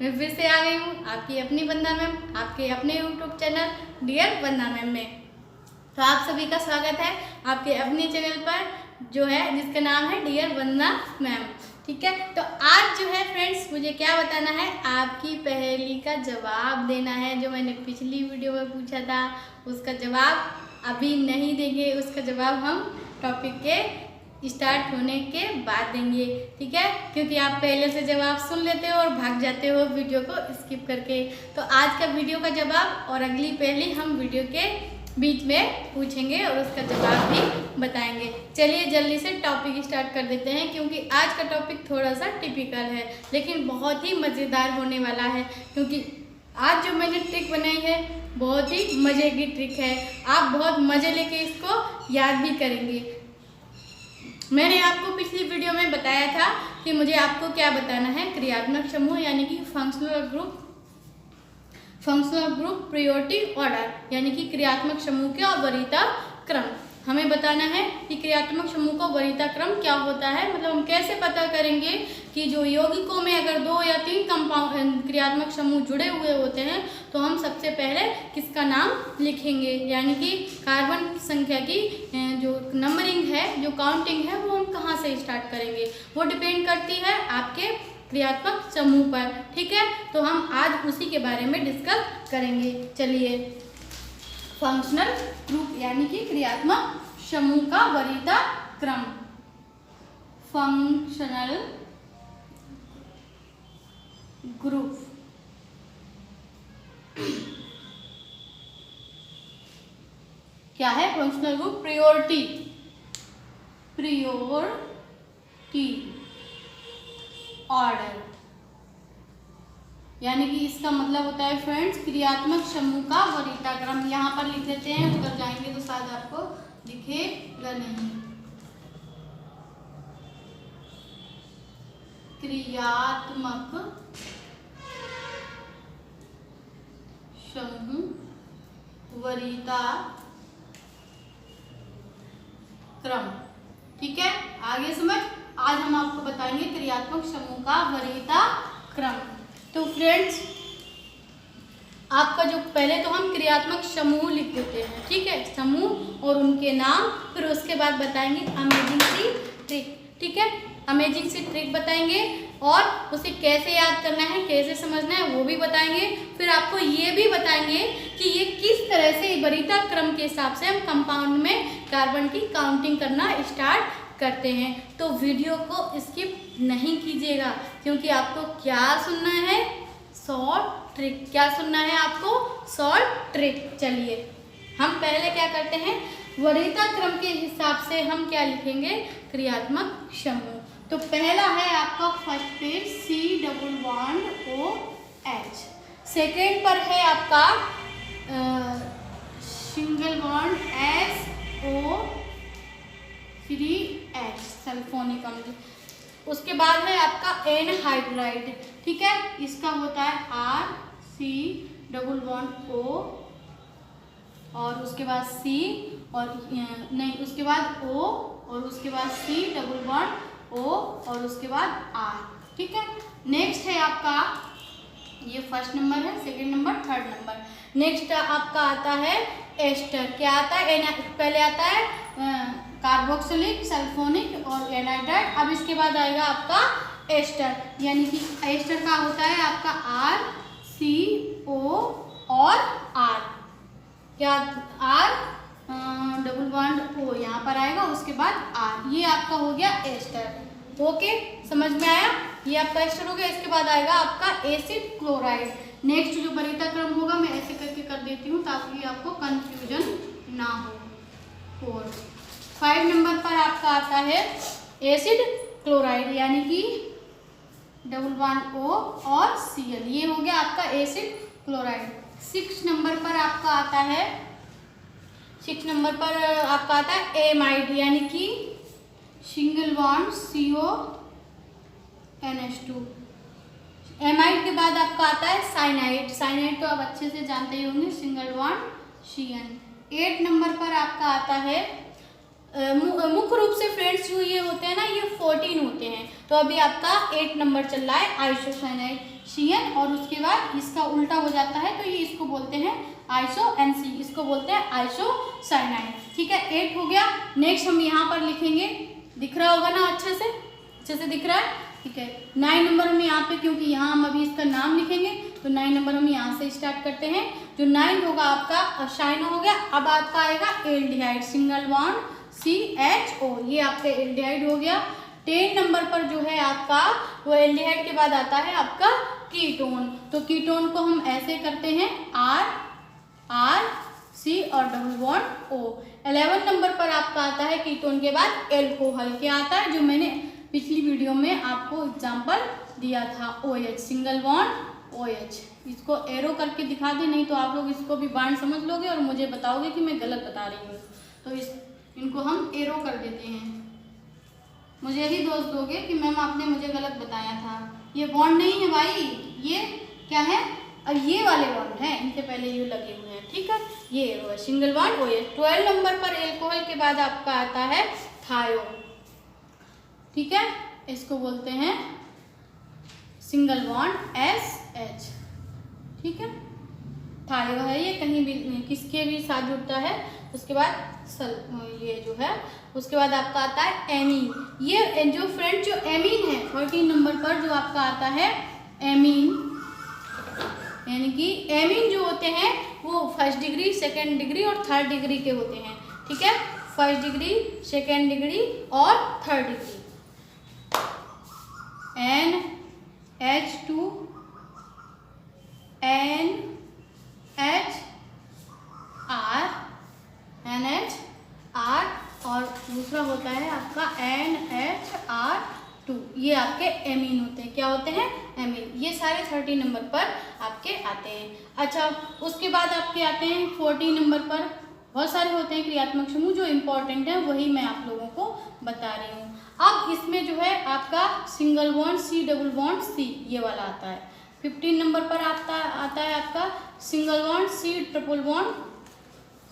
मैं फिर से आ गई हूँ आपकी अपनी वंदना मैम, आपके अपने यूट्यूब चैनल डियर वंदना मैम में। तो आप सभी का स्वागत है आपके अपने चैनल पर जो है जिसका नाम है डियर वंदना मैम। ठीक है, तो आज जो है फ्रेंड्स मुझे क्या बताना है, आपकी पहेली का जवाब देना है। जो मैंने पिछली वीडियो में पूछा था उसका जवाब अभी नहीं देंगे, उसका जवाब हम टॉपिक के स्टार्ट होने के बाद देंगे। ठीक है, क्योंकि आप पहले से जवाब सुन लेते हो और भाग जाते हो वीडियो को स्किप करके। तो आज का वीडियो का जवाब और अगली पहेली हम वीडियो के बीच में पूछेंगे और उसका जवाब भी बताएंगे। चलिए जल्दी से टॉपिक स्टार्ट कर देते हैं, क्योंकि आज का टॉपिक थोड़ा सा टिपिकल है लेकिन बहुत ही मज़ेदार होने वाला है। क्योंकि आज जो मैंने ट्रिक बनाई है बहुत ही मज़े की ट्रिक है, आप बहुत मज़े लेके इसको याद भी करेंगे। मैंने आपको पिछली वीडियो में बताया था कि मुझे आपको क्या बताना है, क्रियात्मक समूह यानी कि फंक्शनल ग्रुप प्रायोरिटी ऑर्डर, यानी कि क्रियात्मक समूह का वरीयता क्रम। हमें बताना है कि क्रियात्मक समूह का वरीयता क्रम क्या होता है, मतलब हम कैसे पता करेंगे कि जो यौगिकों में अगर 2 या 3 कंपाउंड क्रियात्मक समूह जुड़े हुए होते हैं तो हम सबसे पहले किसका नाम लिखेंगे, यानी कि कार्बन की संख्या की जो नंबरिंग है, जो काउंटिंग है, वो हम कहाँ से स्टार्ट करेंगे, वो डिपेंड करती है आपके क्रियात्मक समूह पर। ठीक है, तो हम आज उसी के बारे में डिस्कस करेंगे। चलिए, फंक्शनल ग्रुप यानी कि क्रियात्मक समूह का वरीयता क्रम। फंक्शनल ग्रुप क्या है? फंक्शनल ग्रुप प्रायोरिटी ऑर्डर, यानी कि इसका मतलब होता है फ्रेंड्स क्रियात्मक समूह का वरीयता क्रम। यहाँ पर लिख देते हैं, ऊपर जाएंगे तो शायद आपको दिखेगा नहीं। क्रियात्मक समूह वरीयता क्रम। ठीक है, आगे समझ। आज हम आपको बताएंगे क्रियात्मक समूह का वरीयता क्रम। तो फ्रेंड्स आपका जो पहले तो हम क्रियात्मक समूह लिख देते हैं, ठीक है, समूह और उनके नाम, फिर उसके बाद बताएंगे अमेजिंग सी ट्रिक। ठीक है, अमेजिंग सी ट्रिक बताएंगे और उसे कैसे याद करना है, कैसे समझना है वो भी बताएंगे। फिर आपको ये भी बताएंगे कि ये किस तरह से वरीयता क्रम के हिसाब से हम कंपाउंड में कार्बन की काउंटिंग करना स्टार्ट करते हैं। तो वीडियो को स्किप नहीं कीजिएगा, क्योंकि आपको क्या सुनना है, शॉर्ट ट्रिक। क्या सुनना है आपको? Short trick. चलिए हम पहले क्या करते हैं, वरीयता क्रम के हिसाब से हम क्या लिखेंगे, क्रियात्मक समूह। तो पहला है आपका फर्स्ट पेज C++OH, सेकेंड पर है आपका सिंगल बॉन्ड SO3H सल्फोनिक अम्ल। उसके बाद है आपका एनहाइड्राइड। ठीक है, इसका होता है RC++O और उसके बाद C और नहीं, उसके बाद O और उसके बाद C++O और उसके बाद R। ठीक है, नेक्स्ट है आपका, ये फर्स्ट नंबर है, second number, third number. Next आपका आता है एस्टर। क्या आता है? पहले आता है कार्बोक्सिलिक, सल्फोनिक और एनाइड्राइड। अब इसके बाद आएगा आपका एस्टर, यानी कि एस्टर का होता है आपका RCO और R, क्या R++O यहाँ पर आएगा, उसके बाद R। ये आपका हो गया एस्टर। ओके, समझ में आया? ये आपका एस्टर हो गया। इसके बाद आएगा आपका एसिड क्लोराइड। नेक्स्ट जो वरीयता क्रम होगा मैं ऐसे करके कर देती हूँ ताकि आपको कंफ्यूजन ना हो। 5 नंबर पर आपका आता है एसिड क्लोराइड, यानी कि $O और Cl। ये हो गया आपका एसिड क्लोराइड। 6 नंबर पर आपका आता है, 6 नंबर पर आपका आता है एमाइड, यानी कि सिंगल बॉन्ड CONH2। एमाइड के बाद आपका आता है साइनाइड। साइनाइड तो आप अच्छे से जानते ही होंगे, सिंगल बॉन्ड Cn। 8 नंबर पर आपका आता है मुख्य रूप से फ्रेंड्स जो ये होते हैं ना, ये 14 होते हैं। तो अभी आपका 8 नंबर चल रहा है आइसोसाइनाइड CN, और उसके बाद इसका उल्टा हो जाता है तो ये इसको बोलते हैं आइसो NC, इसको बोलते हैं आइसोसाइनाइड। ठीक है, 8 हो गया। नेक्स्ट हम यहाँ पर लिखेंगे, दिख रहा होगा ना, अच्छे से दिख रहा है। ठीक है, 9 नंबर हम यहाँ पे, क्योंकि यहाँ हम अभी इसका नाम लिखेंगे तो 9 नंबर हम यहाँ से स्टार्ट करते हैं। जो 9 होगा आपका साइनो हो गया। अब आपका आएगा एल्डिहाइड, सिंगल बॉन्ड CHO, ये आपका एल्डिहाइड हो गया। 10 नंबर पर जो है आपका, वो एल्डिहाइड के बाद आता है आपका कीटोन। तो कीटोन को हम ऐसे करते हैं R C और डबल बॉन्ड O। 11 नंबर पर आपका आता है कीटोन के बाद एल्कोहल, क्या आता है, जो मैंने पिछली वीडियो में आपको एग्जाम्पल दिया था, OH, सिंगल बॉन्ड OH। इसको एरो करके दिखा दे, नहीं तो आप लोग इसको भी बांड समझ लोगे और मुझे बताओगे कि मैं गलत बता रही हूँ। तो इनको हम एरो कर देते हैं, मुझे ही दोष दोगे कि मैम आपने मुझे गलत बताया था। ये बॉन्ड नहीं है भाई, ये क्या है, और ये वाले बॉन्ड हैं, इनसे पहले यू लगे हुए हैं। ठीक है, ये एरो है, सिंगल बॉन्ड OH। 12 नंबर पर एल्कोहल के बाद आपका आता है थायो। ठीक है, इसको बोलते हैं सिंगल बॉन्ड SH। ठीक है, थायो है, ये कहीं भी किसके भी साथ जुड़ता है। उसके बाद ये जो है, उसके बाद आपका आता है एमीन। ये जो फ्रेंड जो एमीन है 14 नंबर पर जो आपका आता है एमीन, यानी कि एमीन जो होते हैं वो 1st डिग्री, 2nd डिग्री और 3rd डिग्री के होते हैं। ठीक है, 1st डिग्री, 2nd डिग्री और 3rd डिग्री। NH2 NHR और दूसरा होता है आपका NHR2। ये आपके एमीन होते हैं। क्या होते हैं, एमीन। ये सारे 30 नंबर पर आपके आते हैं। अच्छा, उसके बाद आपके आते हैं 40 नंबर पर। बहुत सारे होते हैं क्रियात्मक समूह, जो इम्पोर्टेंट है वही मैं आप लोगों को बता रही हूँ। अब इसमें जो है आपका single bond C double bond C, ये वाला आता है। 15 नंबर पर आता है आपका single bond C triple bond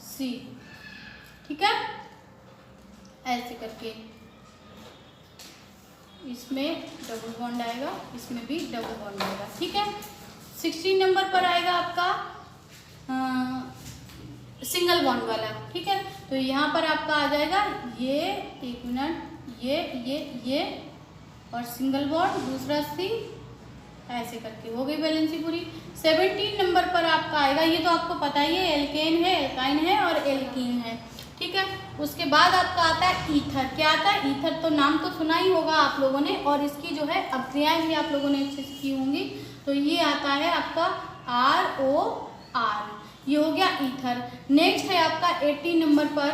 C। ठीक है, ऐसे करके इसमें डबल बॉन्ड आएगा, इसमें भी डबल बॉन्ड आएगा। ठीक है, 16 नंबर पर आएगा आपका सिंगल बॉन्ड वाला। ठीक है, तो यहाँ पर आपका आ जाएगा ये, एक मिनट, ये और सिंगल बॉन्ड, दूसरा C, ऐसे करके हो गई बैलेंसी पूरी। 17 नंबर पर आपका आएगा, ये तो आपको पता ही है, एल्केन है, एल्काइन है और एल्कीन है। ठीक है, उसके बाद आपका आता है ईथर। क्या आता है, ईथर। तो नाम तो सुना ही होगा आप लोगों ने, और इसकी जो है अभिक्रियाएं भी आप लोगों ने अच्छे से की होंगी। तो ये आता है आपका ROR, ये हो गया ईथर। नेक्स्ट है आपका 18 नंबर पर,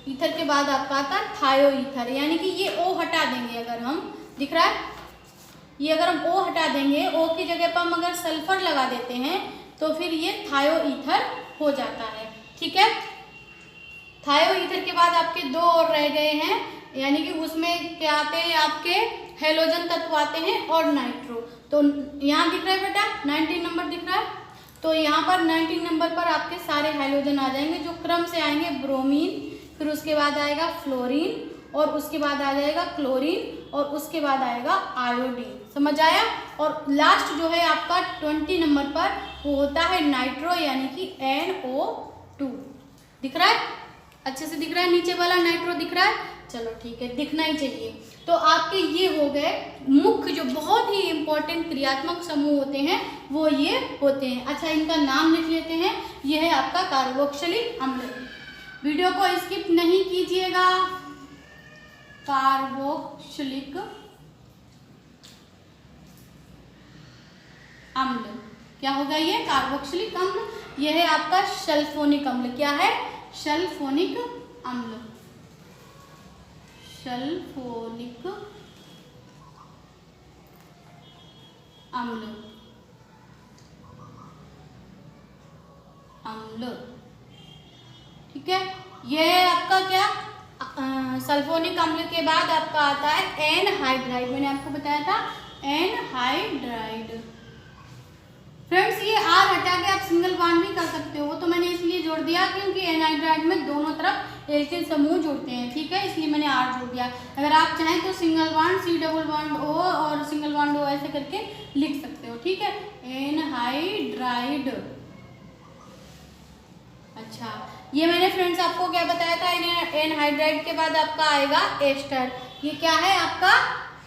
ईथर के बाद आपका आता है थायो ईथर, यानी कि ये O हटा देंगे अगर हम, दिख रहा है, ये अगर हम O हटा देंगे, O की जगह पर हम अगर सल्फर लगा देते हैं तो फिर ये थायो ईथर हो जाता है। ठीक है, थायो ईथर के बाद आपके 2 और रह गए हैं, यानी कि उसमें क्या आते हैं आपके हेलोजन तत्व आते हैं और नाइट्रो। तो यहाँ दिख रहा है बेटा, 19 नंबर दिख रहा है। तो यहाँ पर 19 नंबर पर आपके सारे हाइड्रोजन आ जाएंगे, जो क्रम से आएंगे ब्रोमीन, फिर उसके बाद आएगा फ्लोरीन, और उसके बाद आ जाएगा क्लोरीन, और उसके बाद आएगा आयोडीन। समझ आया। और लास्ट जो है आपका 20 नंबर पर वो होता है नाइट्रो, यानी कि NO2। दिख रहा है, अच्छे से दिख रहा है, नीचे वाला नाइट्रो दिख रहा है। चलो ठीक है, दिखना ही चाहिए। तो आपके ये हो गए मुख्य जो बहुत ही इंपॉर्टेंट क्रियात्मक समूह होते हैं, वो ये होते हैं। अच्छा, इनका नाम लिख लेते हैं। ये है आपका कार्बोक्सिलिक अम्ल। वीडियो को स्किप नहीं कीजिएगा। कार्बोक्सिलिक अम्ल, क्या होगा ये, कार्बोक्सिलिक अम्ल। ये है आपका सल्फोनिक अम्ल। क्या है, सल्फोनिक अम्ल, सल्फोनिक अम्ल, अम्ल। ठीक है, ये है आपका क्या, सल्फोनिक अम्ल के बाद आपका आता है एनहाइड्राइड। मैंने आपको बताया था एनहाइड्राइड। फ्रेंड्स ये आर हटा के आप सिंगल बॉन्ड भी कर सकते हो, तो मैंने इसलिए जोड़ दिया क्योंकि एनहाइड्राइड में दोनों तरफ एल्किल समूह जुड़ते हैं, ठीक है, इसलिए मैंने आर जोड़ दिया। अगर आप चाहें तो single bond C double bond O और सिंगल बॉन्ड ओ ऐसे करके लिख सकते हो, ठीक है, एनहाइड्राइड। अच्छा, ये मैंने फ्रेंड्स आपको क्या बताया था, एनहाइड्राइड के बाद आपका आएगा एस्टर। ये क्या है आपका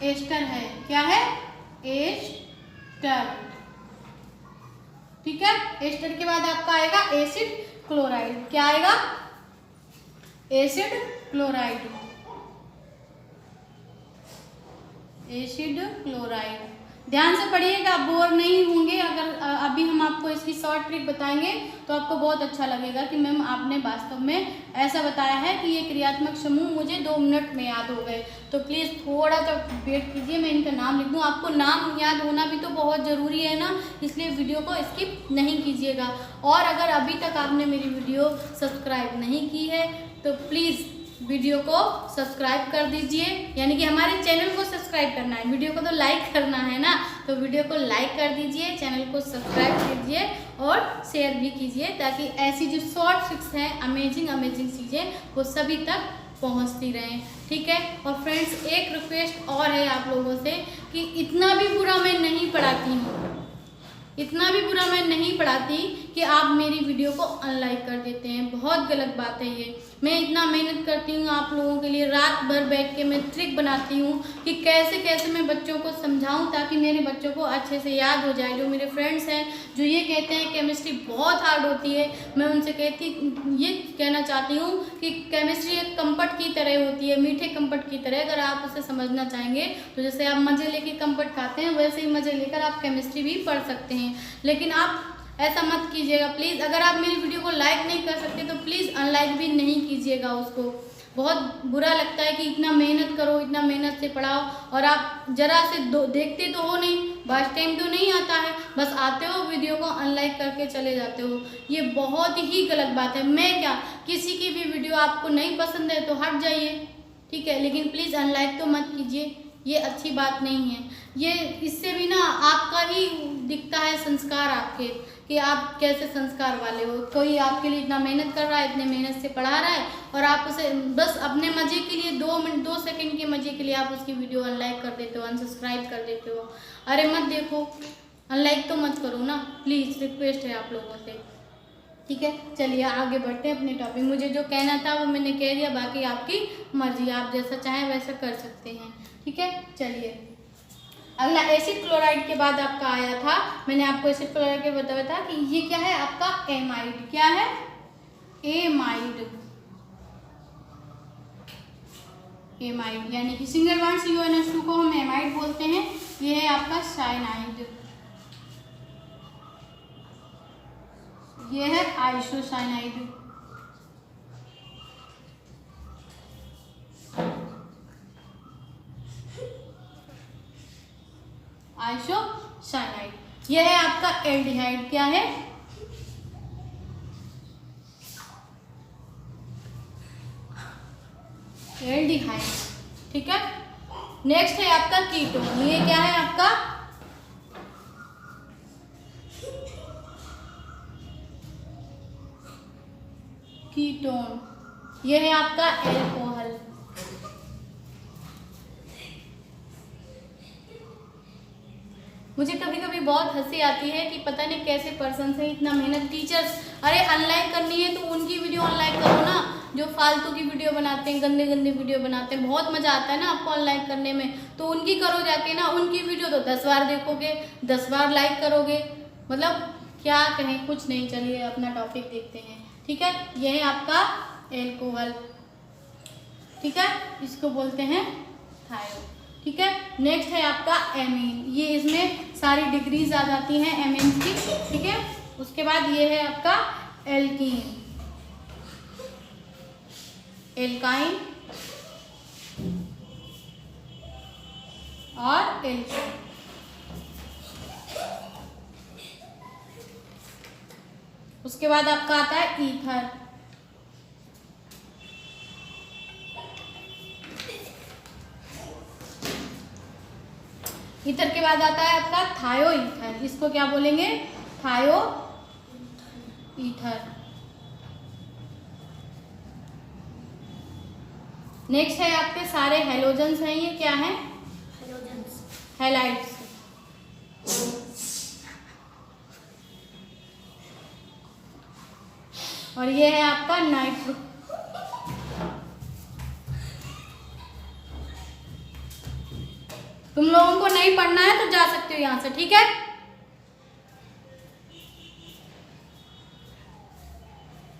एस्टर है, क्या है एस्टर, ठीक है। एस्टर के बाद आपका आएगा एसिड क्लोराइड, क्या आएगा एसिड क्लोराइड, एसिड क्लोराइड। ध्यान से पढ़िएगा, बोर नहीं होंगे। अगर अभी हम आपको इसकी शॉर्ट ट्रिक बताएंगे तो आपको बहुत अच्छा लगेगा कि मैम आपने वास्तव में ऐसा बताया है कि ये क्रियात्मक समूह मुझे 2 मिनट में याद हो गए। तो प्लीज़ थोड़ा सा वेट कीजिए, मैं इनका नाम लिख दूँ। आपको नाम याद होना भी तो बहुत ज़रूरी है ना, इसलिए वीडियो को स्किप नहीं कीजिएगा। और अगर अभी तक आपने मेरी वीडियो सब्सक्राइब नहीं की है तो प्लीज़ वीडियो को सब्सक्राइब कर दीजिए, यानी कि हमारे चैनल को सब्सक्राइब करना है, वीडियो को तो लाइक करना है ना, तो वीडियो को लाइक कर दीजिए, चैनल को सब्सक्राइब कीजिए और शेयर भी कीजिए, ताकि ऐसी जो शॉर्ट ट्रिक्स हैं, अमेजिंग चीज़ें वो सभी तक पहुंचती रहें, ठीक है। और फ्रेंड्स एक रिक्वेस्ट और है आप लोगों से कि इतना भी बुरा मैं नहीं पढ़ाती हूँ, इतना भी बुरा मैं नहीं पढ़ाती कि आप मेरी वीडियो को अनलाइक कर देते हैं, बहुत गलत बात है ये। मैं इतना मेहनत करती हूँ आप लोगों के लिए, रात भर बैठ के मैं ट्रिक बनाती हूँ कि कैसे कैसे मैं बच्चों को समझाऊँ ताकि मेरे बच्चों को अच्छे से याद हो जाए। जो मेरे फ्रेंड्स हैं जो ये कहते हैं केमिस्ट्री बहुत हार्ड होती है, मैं उनसे ये कहना चाहती हूँ कि केमिस्ट्री एक कम्पट की तरह होती है, मीठे कम्पट की तरह। अगर आप उसे समझना चाहेंगे तो जैसे आप मज़े लेके कम्पट खाते हैं, वैसे ही मज़े लेकर आप केमिस्ट्री भी पढ़ सकते हैं। लेकिन आप ऐसा मत कीजिएगा प्लीज़। अगर आप मेरी वीडियो को लाइक नहीं कर सकते तो प्लीज़ अनलाइक भी नहीं कीजिएगा उसको। बहुत बुरा लगता है कि इतना मेहनत करो, इतना मेहनत से पढ़ाओ और आप जरा से देखते तो हो नहीं, बस टाइम तो नहीं आता है, बस आते हो वीडियो को अनलाइक करके चले जाते हो। ये बहुत ही गलत बात है। मैं क्या, किसी की भी वीडियो आपको नहीं पसंद है तो हट जाइए, ठीक है, लेकिन प्लीज़ अनलाइक तो मत कीजिए, ये अच्छी बात नहीं है। ये इससे भी ना आपका ही दिखता है संस्कार आपके, कि आप कैसे संस्कार वाले हो। कोई आपके लिए इतना मेहनत कर रहा है, इतने मेहनत से पढ़ा रहा है और आप उसे बस अपने मज़े के लिए 2 सेकंड के मज़े के लिए आप उसकी वीडियो अनलाइक कर देते हो, अनसब्सक्राइब कर देते हो। अरे मत देखो, अनलाइक तो मत करो ना, प्लीज़ रिक्वेस्ट है आप लोगों से, ठीक है। चलिए आगे बढ़ते हैं अपने टॉपिक। मुझे जो कहना था वो मैंने कह दिया, बाकी आपकी मर्जी, आप जैसा चाहें वैसा कर सकते हैं, ठीक है। चलिए अगला एसिड क्लोराइड के बाद आपका आया था, मैंने आपको एसिड क्लोराइड के बताया था कि ये क्या है आपका एमाइड, क्या है एमाइड, एमाइड यानी कि सिंगल बॉन्ड CONH2 को हम एमाइड बोलते हैं। ये है आपका साइनाइड, ये है आइसोसाइनाइड, आइसोसाइनाइड। यह है आपका एल्डिहाइड, क्या है एल्डिहाइड, ठीक है। नेक्स्ट है आपका कीटोन, ये क्या है आपका कीटोन, ये है आपका एल्कोहल। मुझे कभी कभी बहुत हंसी आती है कि पता नहीं कैसे पर्सन से इतना मेहनत, टीचर्स, अरे अनलाइक करनी है तो उनकी वीडियो अनलाइक करो ना, जो फालतू की वीडियो बनाते हैं, गंदे गंदे वीडियो बनाते हैं। बहुत मज़ा आता है ना आपको अनलाइक करने में, तो उनकी करो जाके ना, उनकी वीडियो तो 10 बार देखोगे, 10 बार लाइक करोगे, मतलब क्या कहें, कुछ नहीं। चलिए अपना टॉपिक देखते हैं, ठीक है। यह है आपका एल्कोहल, ठीक है, इसको बोलते हैं थायो, ठीक है। नेक्स्ट है आपका एमीन, ये इसमें सारी डिग्रीज आ जाती हैं एमीन की, ठीक है। उसके बाद ये है आपका एल्कीन, एल्काइन और एल्कीन। उसके बाद आपका आता है ईथर, ईथर के बाद आता है आपका थायो ईथर, इसको क्या बोलेंगे थायो ईथर। नेक्स्ट है आपके सारे हेलोजन्स हैं, ये क्या है? Halogens, halides. और ये है आपका नाइट्रो। तुम लोगों को नहीं पढ़ना है तो जा सकते हो यहां से, ठीक है?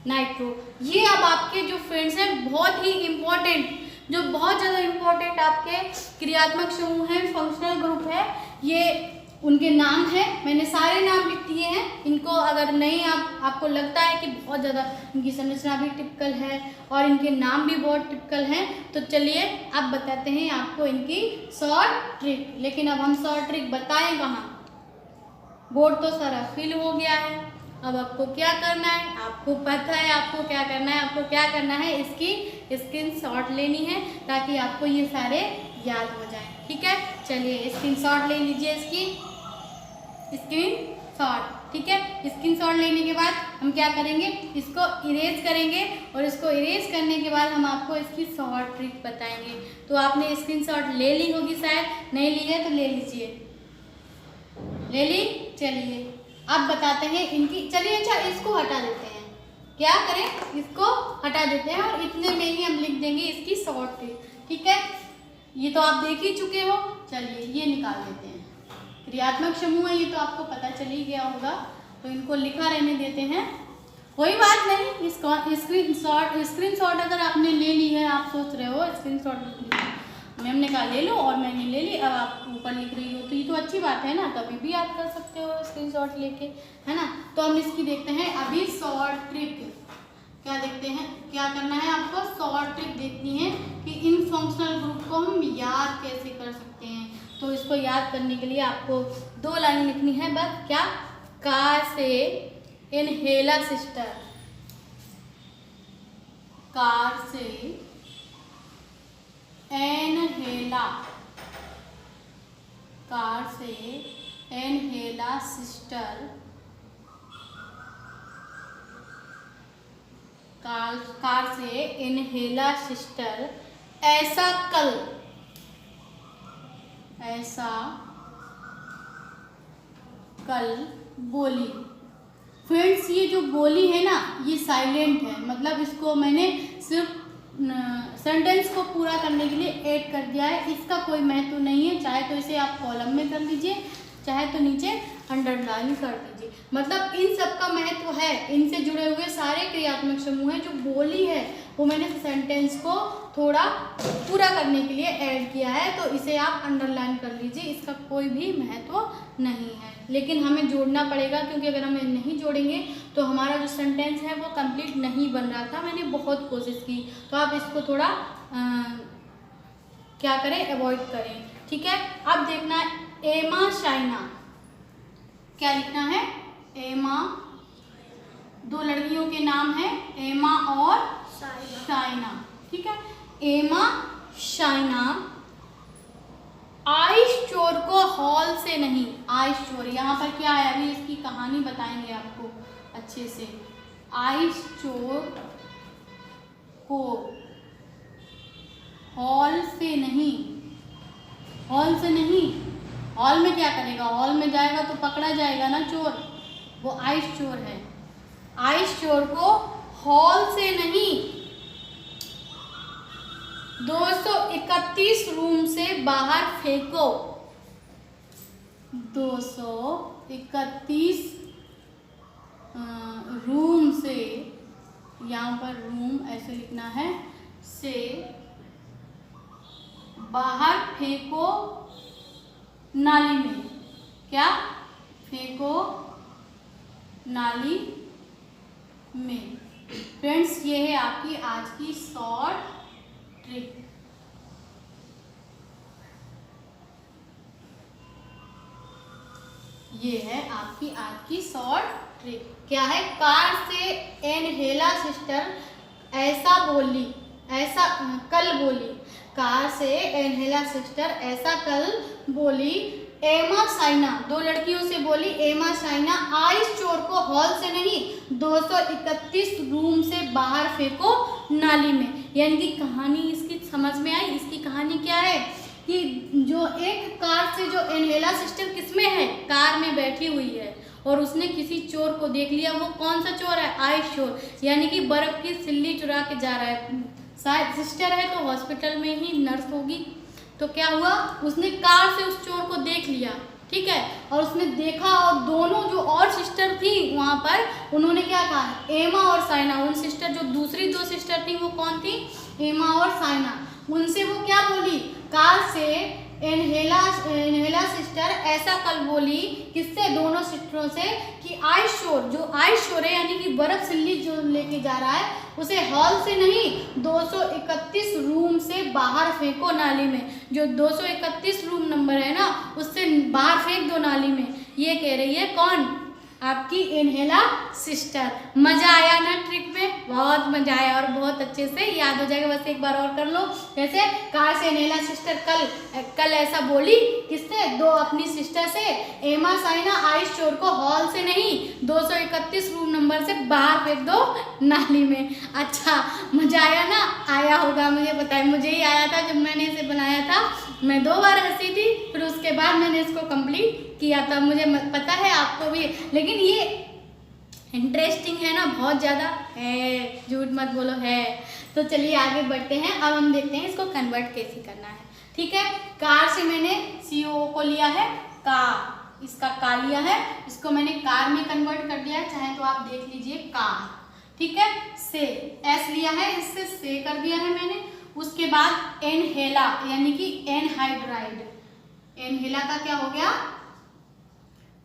नाइट्रो। ये अब आपके जो फ्रेंड्स हैं बहुत ही इम्पोर्टेंट, जो बहुत ज़्यादा इम्पोर्टेंट आपके क्रियात्मक समूह हैं, फंक्शनल ग्रुप है, ये उनके नाम है। मैंने सारे नाम लिख दिए हैं। इनको अगर नहीं आपको लगता है कि बहुत ज़्यादा इनकी संरचना भी टिपिकल है और इनके नाम भी बहुत टिपिकल हैं, तो चलिए अब बताते हैं आपको इनकी शॉर्ट ट्रिक। लेकिन अब हम शॉर्ट ट्रिक बताएं कहाँ? बोर्ड तो सारा फिल हो गया है। अब आपको क्या करना है? आपको पता है आपको क्या करना है। आपको क्या करना है? इसकी स्क्रीनशॉट लेनी है ताकि आपको ये सारे याद हो जाए, ठीक है? चलिए स्क्रीनशॉट ले लीजिए, इसकी स्क्रीनशॉट, ठीक है? स्क्रीनशॉट लेने के बाद हम क्या करेंगे? इसको इरेज करेंगे और इसको इरेज करने के बाद हम आपको इसकी शॉर्ट ट्रिक बताएंगे। तो आपने स्क्रीनशॉट ले ली होगी, शायद नहीं ली है तो ले लीजिए। ले ली? चलिए अब बताते हैं इनकी। चलिए अच्छा इसको हटा देते हैं। क्या करें? इसको हटा देते हैं और इतने में ही हम लिख देंगे इसकी शॉर्ट ट्रिक, ठीक है? ये तो आप देख ही चुके हो। चलिए ये निकाल देते हैं। क्रियात्मक समूह है, ये तो आपको पता चल ही गया होगा, तो इनको लिखा रहने देते हैं। कोई बात नहीं, इसको स्क्रीनशॉट अगर आपने ले ली है, आप सोच रहे हो स्क्रीनशॉट मैम ने कहा ले लो और मैंने ले ली, अब आप ऊपर लिख रही हो, तो ये तो अच्छी बात है ना, कभी भी याद कर सकते हो स्क्रीनशॉट लेके, है ना? तो हम इसकी देखते हैं अभी शॉर्ट ट्रिक। क्या देखते हैं? क्या करना है आपको? शॉर्ट ट्रिक देखनी है कि इन फंक्शनल ग्रुप को हम याद कैसे कर सकते हैं। तो इसको याद करने के लिए आपको 2 लाइन लिखनी है बस। क्या? कार से इनहेला सिस्टर, कार से इनहेला, कार से इनहेला सिस्टर, कार से इनहेला सिस्टर, ऐसा कल, ऐसा कल बोली। फ्रेंड्स ये जो बोली है ना, ये साइलेंट है, मतलब इसको मैंने सिर्फ सेंटेंस को पूरा करने के लिए ऐड कर दिया है। इसका कोई महत्व नहीं है, चाहे तो इसे आप कॉलम में कर लीजिए, चाहे तो नीचे अंडरलाइन कर दीजिए। मतलब इन सब का महत्व है, इनसे जुड़े हुए सारे क्रियात्मक समूह हैं। जो बोली है वो मैंने सेंटेंस को थोड़ा पूरा करने के लिए ऐड किया है, तो इसे आप अंडरलाइन कर लीजिए। इसका कोई भी महत्व नहीं है, लेकिन हमें जोड़ना पड़ेगा, क्योंकि अगर हमें नहीं जोड़ेंगे तो हमारा जो सेंटेंस है वो कंप्लीट नहीं बन रहा था। मैंने बहुत कोशिश की, तो आप इसको थोड़ा क्या करें? अवॉइड करें, ठीक है? अब देखना है एमा शाइना। क्या लिखना है? एमा, 2 लड़कियों के नाम है एमा और शाइना, ठीक है? एमा शाइना आइस चोर को हॉल से नहीं, आइस चोर यहाँ पर क्या है, अभी इसकी कहानी बताएंगे आपको अच्छे से। आइस चोर को हॉल से नहीं, हॉल से नहीं, हॉल में क्या करेगा? हॉल में जाएगा तो पकड़ा जाएगा ना चोर, वो आइस चोर है। आइस चोर को हॉल से नहीं, 231 रूम से बाहर फेंको। 231 रूम से, यहाँ पर रूम ऐसे लिखना है, से बाहर फेंको नाली में। क्या? फेंको नाली में। फ्रेंड्स ये है आपकी आज की शॉर्ट ट्रिक। ये है आपकी आज की शॉर्ट ट्रिक। क्या है? कार से इनहेला सिस्टर ऐसा बोली, ऐसा कल बोली। कार से इनहेला सिस्टर ऐसा कल बोली, एमा साइना, 2 लड़कियों से बोली एमा साइना, आइस चोर को हॉल से नहीं 231 रूम से बाहर फेंको नाली में। यानी कि कहानी इसकी समझ में आई। इसकी कहानी क्या है कि जो एक कार से जो एनहेला सिस्टर किसमें है, कार में बैठी हुई है और उसने किसी चोर को देख लिया। वो कौन सा चोर है? आइस चोर, यानी कि बर्फ की सिल्ली चुरा के जा रहा है। शायद सिस्टर है तो हॉस्पिटल में ही नर्स होगी। तो क्या हुआ, उसने कार से उस चोर को देख लिया, ठीक है, और उसने देखा और दोनों जो और सिस्टर थी वहाँ पर, उन्होंने क्या कहा, एमा और साइना, उन सिस्टर जो दूसरी 2 सिस्टर थी वो कौन थी, एमा और साइना, उनसे वो क्या बोली, कार से एनहेला सिस्टर ऐसा कल बोली, किससे, दोनों सिस्टरों से, कि आइस चोर है यानी कि बर्फ सिल्ली जो लेके जा रहा है उसे हॉल से नहीं 231 रूम से बाहर फेंको नाली में। जो 231 रूम नंबर है ना उससे बाहर फेंक दो नाली में। ये कह रही है कौन, आपकी एनहेला सिस्टर। मजा आया ना ट्रिक में? बहुत मजा आया और बहुत अच्छे से याद हो जाएगा। बस एक बार और कर लो। जैसे कार से एनहेला सिस्टर कल ऐसा बोली, किससे, 2 अपनी सिस्टर से, एमा साइना आइस चोर को हॉल से नहीं 231 रूम नंबर से बाहर फेंक दो नाली में। अच्छा मजा आया ना? आया होगा, मुझे पता है, मुझे ही आया था जब मैंने इसे बनाया था। मैं 2 बार हंसी थी, फिर उसके बाद मैंने इसको कंप्लीट किया था। मुझे पता है आपको भी, लेकिन ये इंटरेस्टिंग है ना, बहुत ज़्यादा है, झूठ मत बोलो है। तो चलिए आगे बढ़ते हैं। अब हम देखते हैं इसको कन्वर्ट कैसे करना है। ठीक है, कार से मैंने CO को लिया है, कार, इसका का लिया है, इसको मैंने कार में कन्वर्ट कर दिया है, चाहे तो आप देख लीजिए कार। ठीक है, से S लिया है, इससे से कर दिया है मैंने। उसके बाद एनहेला यानी कि एनहाइड्राइड, एनहेला का क्या हो गया,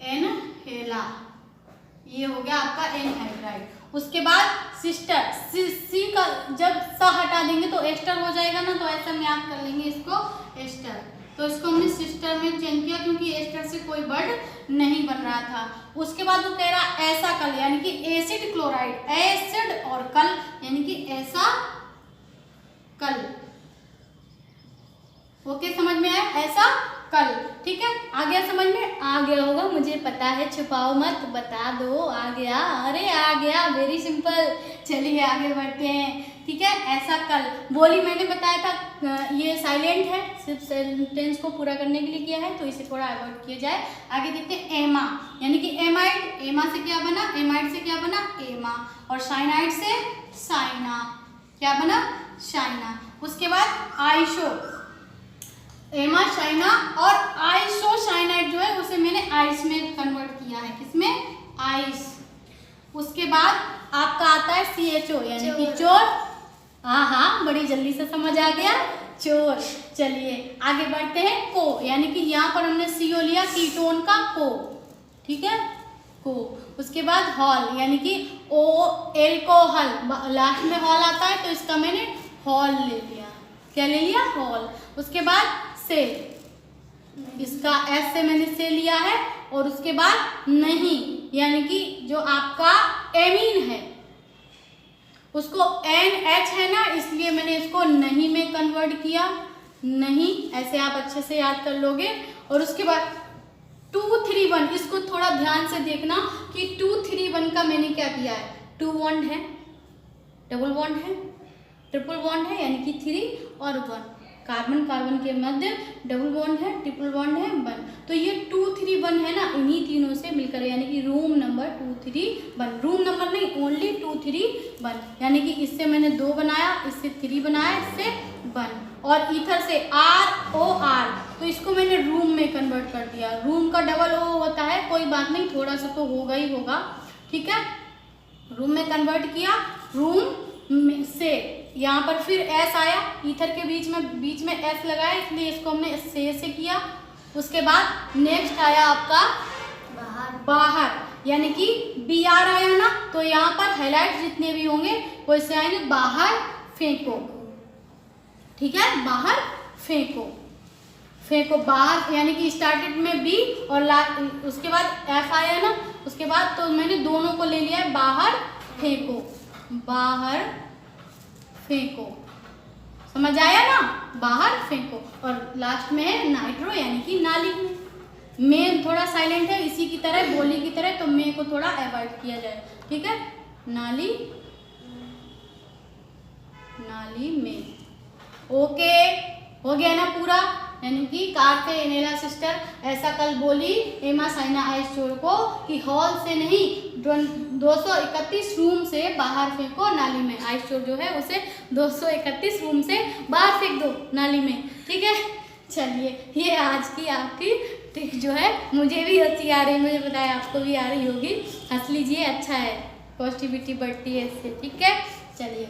एनहेला, ये हो गया आपका एनहाइड्राइड। उसके बाद सिस्टर, सी का जब सा हटा देंगे तो एस्टर हो जाएगा ना, तो ऐसा हम याद कर लेंगे इसको एस्टर। तो इसको हमने सिस्टर में चेंज किया क्योंकि एस्टर से कोई वर्ड नहीं बन रहा था। उसके बाद वो कह रहा ऐसा कल यानी कि एसिड क्लोराइड, एसिड और कल यानी कि ऐसा कल। ओके, समझ में आया, ऐसा कल। ठीक है, आ गया समझ में? आ गया होगा, मुझे पता है, छुपाओ मत, बता दो आ गया। अरे आ गया, वेरी सिंपल। चलिए आगे बढ़ते हैं। ठीक है, ऐसा कल बोली, मैंने बताया था ये साइलेंट है, सिर्फ सेंटेंस को पूरा करने के लिए किया है, तो इसे थोड़ा अवॉइड किया जाए। आगे देखते हैं एमा यानी कि एमाइड, एमा से क्या बना, एमाइड से क्या बना, एमा, और साइनाइड से साइना, क्या बना, साइना। उसके बाद आइसो, एमा साइना और आइसोसाइनाइड जो है उसे मैंने आइस में कन्वर्ट किया है, किसमें, आइस। उसके बाद आपका आता है CHO यानी कि चोर। हाँ, बड़ी जल्दी से समझ आ गया, चोर। चलिए आगे बढ़ते हैं। को यानी कि यहाँ पर हमने CO लिया, कीटोन का को, ठीक है, को। उसके बाद हॉल यानी कि O एल्कोहल, लास्ट में हॉल आता है तो इसका मैंने हॉल ले लिया। क्या ले लिया, हॉल। उसके बाद से, इसका S से मैंने से लिया है। और उसके बाद नहीं यानी कि जो आपका एमीन है उसको NH है ना, इसलिए मैंने इसको नहीं में कन्वर्ट किया, नहीं, ऐसे आप अच्छे से याद कर लोगे। और उसके बाद 231, इसको थोड़ा ध्यान से देखना कि 231 का मैंने क्या किया है, 2 बॉन्ड है, डबल बॉन्ड है, ट्रिपल बॉन्ड है यानी कि 3 और 1, कार्बन कार्बन के मध्य डबल बॉन्ड है, ट्रिपल बॉन्ड है, 1। तो ये 231 है ना, इन्हीं तीनों से मिलकर यानी कि रूम नंबर 231, रूम नंबर नहीं, ओनली 231, यानी कि इससे मैंने 2 बनाया, इससे 3 बनाया, इससे 1। और ईथर से ROR, तो इसको मैंने रूम में कन्वर्ट कर दिया। रूम का डबल O होता है, कोई बात नहीं, थोड़ा सा तो होगा ही होगा। ठीक है, रूम में कन्वर्ट किया, रूम से यहाँ पर फिर S आया, ईथर के बीच में S लगाया, इसलिए इसको हमने से किया। उसके बाद नेक्स्ट आया आपका बाहर यानी कि BR आया ना, तो यहाँ पर हाईलाइट जितने भी होंगे वो इससे आएंगे, बाहर फेंको। ठीक है, बाहर फेंको, फेंको बाहर यानी कि स्टार्टेड में B और उसके बाद F आया ना, उसके बाद तो मैंने दोनों को ले लिया है, बाहर फेंको, बाहर फेंको, समझ आया ना, बाहर फेंको। और लास्ट में है नाइट्रो यानी कि नाली में, में थोड़ा साइलेंट है, इसी की तरह बोली की तरह, तो में को थोड़ा अवॉइड किया जाए, ठीक है। नाली, नाली में, ओके हो गया ना पूरा। यानी कि कारके एनेला सिस्टर ऐसा कल बोली एमा साइना आइसचोर को कि हॉल से नहीं 231 रूम से बाहर फेंको नाली में। आइसचोर जो है उसे 231 रूम से बाहर फेंक दो नाली में, ठीक है। चलिए, ये आज की आपकी ट्रिक जो है मुझे भी अच्छी आ रही, मुझे पता है आपको भी आ रही होगी। हंस लीजिए, अच्छा है, पॉजिटिविटी बढ़ती है इससे, ठीक है। चलिए,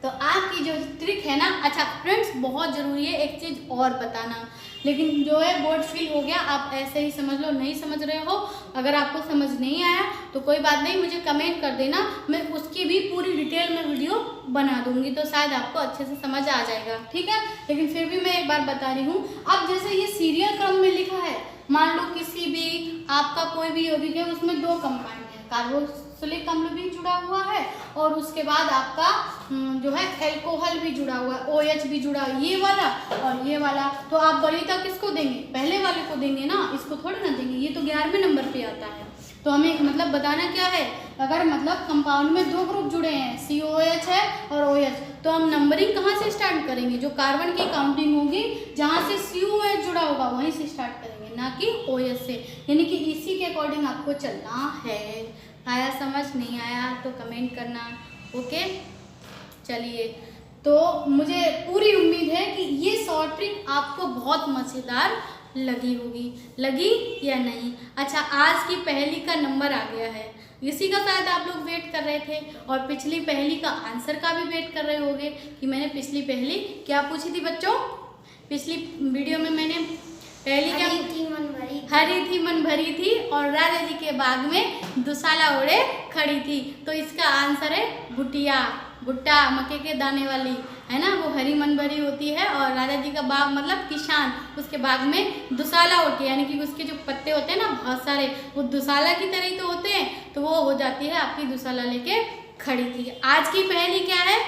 तो आपकी जो ट्रिक है ना, अच्छा फ्रेंड्स बहुत ज़रूरी है एक चीज़ और बताना, लेकिन जो है बोर्ड फिल हो गया, आप ऐसे ही समझ लो, नहीं समझ रहे हो। अगर आपको समझ नहीं आया तो कोई बात नहीं, मुझे कमेंट कर देना, मैं उसकी भी पूरी डिटेल में वीडियो बना दूंगी, तो शायद आपको अच्छे से समझ आ जाएगा, ठीक है। लेकिन फिर भी मैं एक बार बता रही हूँ, अब जैसे ये सीरियल क्रम में लिखा है, मान लो किसी भी आपका कोई भी यौगिक है, उसमें 2 कंपाउंड है, कार्बोक्सिलिक अम्ल भी जुड़ा हुआ है और उसके बाद आपका जो है एल्कोहल भी जुड़ा हुआ है, OH भी जुड़ा है, ये वाला और ये वाला। तो आप वरीयता किसको देंगे? पहले वाले को देंगे ना, इसको थोड़ी ना देंगे, ये तो 11वें नंबर पे आता है। तो हमें मतलब बताना क्या है, अगर मतलब कंपाउंड में 2 ग्रुप जुड़े हैं, COH है और OH, तो हम नंबरिंग कहाँ से स्टार्ट करेंगे? जो कार्बन की काउंटिंग होगी जहाँ से COH जुड़ा होगा वहीं से स्टार्ट करेंगे, ना कि OH से। यानी कि इसी के अकॉर्डिंग आपको चलना है। आया समझ? नहीं आया तो कमेंट करना, ओके। चलिए, तो मुझे पूरी उम्मीद है कि ये शॉर्ट ट्रिक आपको बहुत मज़ेदार लगी होगी। लगी या नहीं? अच्छा, आज की पहेली का नंबर आ गया है, इसी का शायद आप लोग वेट कर रहे थे, और पिछली पहेली का आंसर का भी वेट कर रहे होंगे कि मैंने पिछली पहेली क्या पूछी थी बच्चों। पिछली वीडियो में मैंने पहली क्या हरी थी मन भरी थी और राजा जी के बाग में दुशाला ओढ़े खड़ी थी। तो इसका आंसर है भुटिया, भुट्टा, मक्के के दाने वाली, है ना, वो हरी मन भरी होती है। और राजा जी का बाग मतलब किसान, उसके बाग में दुशाला होती है, यानी कि उसके जो पत्ते होते हैं ना बहुत सारे, वो दुशाला की तरह ही तो होते हैं, तो वो हो जाती है आपकी दुशाला लेके खड़ी थी। आज की पहेली क्या है?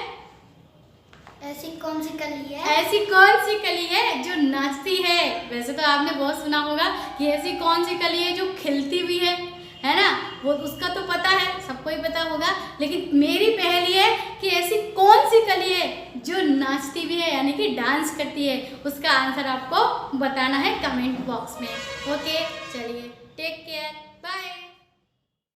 ऐसी कौन सी कली है? ऐसी कौन सी कली है जो नाचती है? वैसे तो आपने बहुत सुना होगा कि ऐसी कौन सी कली है जो खिलती भी है ना, वो उसका तो पता है, सबको ही पता होगा। लेकिन मेरी पहेली है कि ऐसी कौन सी कली है जो नाचती भी है, यानी कि डांस करती है। उसका आंसर आपको बताना है कमेंट बॉक्स में, ओके। चलिए।